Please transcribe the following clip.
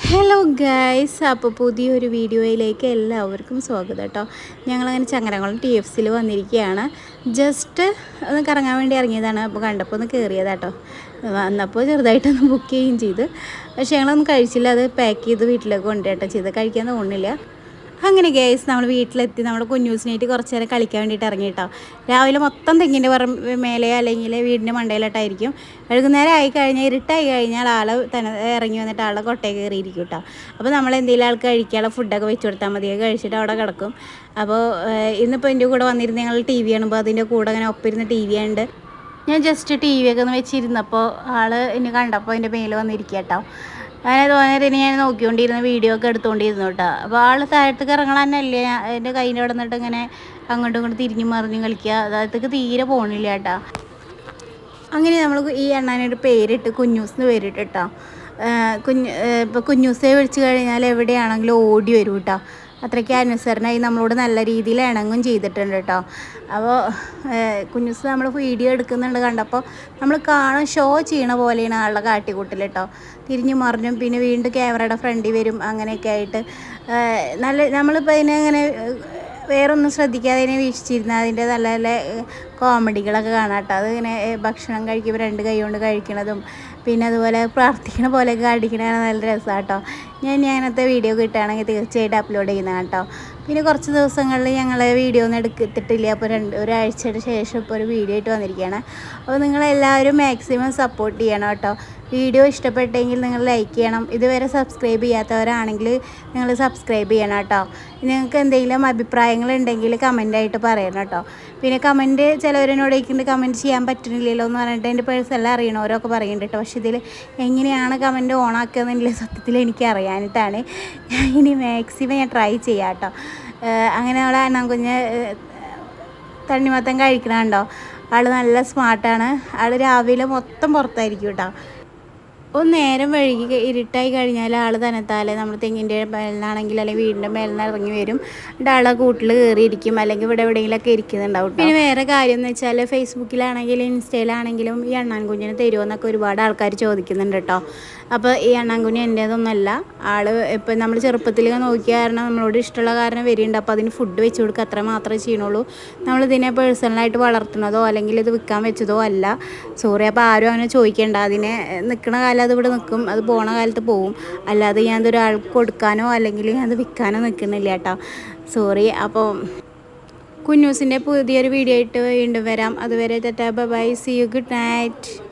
Hello guys, അപ്പോൾ പുതിയൊരു വീഡിയോയിലേക്ക് എല്ലാവർക്കും സ്വാഗതം കേട്ടോ. ഞങ്ങളങ്ങനെ ചങ്ങരംകുളം TFCയിൽ വന്നിരിക്കുകയാണ്. ജസ്റ്റ് ഒന്ന് കറങ്ങാൻ വേണ്ടി ഇറങ്ങിയതാണ്. അപ്പോൾ കണ്ടപ്പോൾ ഒന്ന് കയറിയതാട്ടോ. വന്നപ്പോൾ ചെറുതായിട്ടൊന്ന് ബുക്ക് ചെയ്യുകയും ചെയ്ത്. പക്ഷേ ഞങ്ങളൊന്നും കഴിച്ചില്ല. അത് പാക്ക് ചെയ്ത് വീട്ടിലേക്ക് കൊണ്ടുപോയിട്ടോ ചെയ്ത്. കഴിക്കാൻ തോന്നുന്നില്ല. അങ്ങനെ ഗൈസ് നമ്മൾ വീട്ടിലെത്തി. നമ്മുടെ കുഞ്ഞൂസിനായിട്ട് കുറച്ച് നേരം കളിക്കാൻ വേണ്ടിയിട്ട് ഇറങ്ങിയിട്ടോ. രാവിലെ മൊത്തം തെങ്ങിൻ്റെ മേലെ അല്ലെങ്കിൽ വീടിൻ്റെ മണ്ടയിലോട്ടായിരിക്കും. വൈകുന്നേരം ആയി കഴിഞ്ഞാൽ ഇരുട്ടായി കഴിഞ്ഞാൽ ആൾ തന്നെ ഇറങ്ങി വന്നിട്ട് ആളെ കൊട്ടയിൽ കയറിയിരിക്കും കേട്ടോ. അപ്പോൾ നമ്മൾ എന്തെങ്കിലും ആൾക്ക് കഴിക്കാനുള്ള ഫുഡൊക്കെ വെച്ച് കൊടുത്താൽ മതി. കഴിച്ചിട്ട് അവിടെ കിടക്കും. അപ്പോൾ ഇന്നിപ്പോൾ എൻ്റെ കൂടെ വന്നിരുന്ന ഞങ്ങൾ TV കാണുമ്പോൾ അതിൻ്റെ കൂടെ അങ്ങനെ ഒപ്പിരുന്ന് TV ഉണ്ട്. ഞാൻ ജസ്റ്റ് TV ഒക്കെ ഒന്ന് വെച്ചിരുന്നപ്പോൾ ആൾ എന്നെ കണ്ടപ്പോൾ അതിൻ്റെ മേലെ വന്നിരിക്കുക കേട്ടോ. അങ്ങനെ തോന്നിയിട്ട് ഞാൻ നോക്കിക്കൊണ്ടിരുന്ന വീഡിയോ ഒക്കെ എടുത്തുകൊണ്ടിരുന്നു കേട്ടോ. അപ്പോൾ ആൾ താഴത്തേക്ക് ഇറങ്ങണം തന്നെയല്ലേ, എൻ്റെ കയ്യിൽ കിടന്നിട്ട് ഇങ്ങനെ അങ്ങോട്ടും ഇങ്ങോട്ടും തിരിഞ്ഞും മറിഞ്ഞും കളിക്കുക. അതാഴത്തേക്ക് തീരെ പോകണില്ല കേട്ടോ. അങ്ങനെ നമ്മൾ ഈ എണ്ണാനൊരു പേരിട്ട് കുഞ്ഞൂസ് എന്ന് പേരിട്ട് കേട്ടോ. ഇപ്പോൾ കുഞ്ഞൂസെ വിളിച്ച് കഴിഞ്ഞാൽ എവിടെയാണെങ്കിലും ഓടി വരും കേട്ടോ. അത്രയ്ക്ക് അനുസരണമായി നമ്മളോട് നല്ല രീതിയിൽ ഇണങ്ങും ചെയ്തിട്ടുണ്ട് കേട്ടോ. അപ്പോൾ കുഞ്ഞൂസ് നമ്മൾ വീഡിയോ എടുക്കുന്നുണ്ട് കണ്ടപ്പോൾ നമ്മൾ കാണാൻ ഷോ ചെയ്യണ പോലെയാണ് ആളുടെ കാട്ടിക്കൂട്ടൽ കേട്ടോ. തിരിഞ്ഞു മറിഞ്ഞും പിന്നെ വീണ്ടും ക്യാമറയുടെ ഫ്രണ്ടിൽ വരും. അങ്ങനെയൊക്കെ ആയിട്ട് നല്ല നമ്മളിപ്പോൾ അതിനെ അങ്ങനെ വേറൊന്നും ശ്രദ്ധിക്കാതെ അതിനെ വീക്ഷിച്ചിരുന്നാൽ അതിൻ്റെ നല്ല നല്ല കോമഡികളൊക്കെ കാണാം കേട്ടോ. അതിങ്ങനെ ഭക്ഷണം കഴിക്കുമ്പോൾ 2 കൈ കൊണ്ട് കഴിക്കണതും പിന്നെ അതുപോലെ പ്രാർത്ഥിക്കണ പോലെയൊക്കെ കാണിക്കണതാണ് നല്ല രസമാണ് കേട്ടോ. ഞാൻ അങ്ങനത്തെ വീഡിയോ കിട്ടുകയാണെങ്കിൽ തീർച്ചയായിട്ടും അപ്ലോഡ് ചെയ്യുന്നതാണ് കേട്ടോ. പിന്നെ കുറച്ച് ദിവസങ്ങളിൽ ഞങ്ങൾ വീഡിയോ ഒന്നും എടുത്തിട്ടില്ല. അപ്പോൾ ഒരാഴ്ചയുടെ ശേഷം ഇപ്പോൾ ഒരു വീഡിയോ ആയിട്ട് വന്നിരിക്കുകയാണ്. അപ്പോൾ നിങ്ങളെല്ലാവരും മാക്സിമം സപ്പോർട്ട് ചെയ്യണം കേട്ടോ. വീഡിയോ ഇഷ്ടപ്പെട്ടെങ്കിൽ നിങ്ങൾ ലൈക്ക് ചെയ്യണം. ഇതുവരെ സബ്സ്ക്രൈബ് ചെയ്യാത്തവരാണെങ്കിൽ നിങ്ങൾ സബ്സ്ക്രൈബ് ചെയ്യണം കേട്ടോ. നിങ്ങൾക്ക് എന്തെങ്കിലും അഭിപ്രായങ്ങളുണ്ടെങ്കിൽ കമൻറ്റായിട്ട് പറയണം കേട്ടോ. പിന്നെ കമൻറ്റ് ചിലവരെന്നോട് ചോദിക്കുന്നുണ്ട് കമൻറ്റ് ചെയ്യാൻ പറ്റുന്നില്ലല്ലോ എന്ന് പറഞ്ഞിട്ട് എൻ്റെ പേഴ്സണൽ അറിയണവരൊക്കെ പറയുന്നുണ്ട് കേട്ടോ. പക്ഷേ ഇതിൽ എങ്ങനെയാണ് കമൻറ്റ് ഓണാക്കുകയെന്നില്ല സത്യത്തിൽ എനിക്ക് അറിയാനിട്ടാണ്. ഇനി മാക്സിമം ഞാൻ ട്രൈ ചെയ്യാം കേട്ടോ. അങ്ങനെ അവളെ കുഞ്ഞ് തണ്ണിമത്തം കഴിക്കണുണ്ടോ. ആൾ നല്ല സ്മാർട്ടാണ്. ആൾ രാവിലെ മൊത്തം പുറത്തായിരിക്കും കേട്ടോ. അപ്പോൾ നേരം വഴുകി ഇരുട്ടായി കഴിഞ്ഞാൽ ആൾ തന്നെത്താലെ നമ്മൾ തെങ്ങിൻ്റെ മേലിനാണെങ്കിൽ അല്ലെങ്കിൽ വീടിൻ്റെ മേലിന് ഇറങ്ങി വരും. ആളെ കൂട്ടിൽ കയറിയിരിക്കും അല്ലെങ്കിൽ ഇവിടെ എവിടെയെങ്കിലുമൊക്കെ ഇരിക്കുന്നുണ്ടാവും. പിന്നെ വേറെ കാര്യം എന്ന് വെച്ചാൽ ഫേസ്ബുക്കിലാണെങ്കിലും ഇൻസ്റ്റയിലാണെങ്കിലും ഈ അണ്ണാൻകുഞ്ഞിനെ തരുമോ എന്നൊക്കെ ഒരുപാട് ആൾക്കാർ ചോദിക്കുന്നുണ്ട് കേട്ടോ. അപ്പോൾ ഈ അണ്ണാൻകുഞ്ഞ് എൻ്റേതൊന്നുമല്ല. ആൾ ഇപ്പം നമ്മൾ ചെറുപ്പത്തിൽ നോക്കിയ കാരണം നമ്മളോട് ഇഷ്ടമുള്ള കാരണം വരുന്നുണ്ട്. അപ്പോൾ അതിന് ഫുഡ് വെച്ച് കൊടുക്കുക അത്ര മാത്രമേ ചെയ്യണുള്ളൂ. നമ്മളിതിനെ പേഴ്സണലായിട്ട് വളർത്തുന്നതോ അല്ലെങ്കിൽ ഇത് വിൽക്കാൻ വെച്ചതോ അല്ല. സോറി. അപ്പോൾ ആരും അങ്ങനെ ചോദിക്കേണ്ട. അതിനെ നിൽക്കുന്ന കാലം അത് ഇവിടെ നിൽക്കും, അത് പോണ കാലത്ത് പോവും. അല്ലാതെ ഞാൻ അതൊരാൾക്ക് കൊടുക്കാനോ അല്ലെങ്കിൽ അത് വിൽക്കാനോ നിൽക്കുന്നില്ല കേട്ടോ. സോറി. അപ്പോൾ കുഞ്ഞൂസിൻ്റെ പുതിയൊരു വീഡിയോ ആയിട്ട് വീണ്ടും വരാം. അതുവരെ tata bye, see you, good night.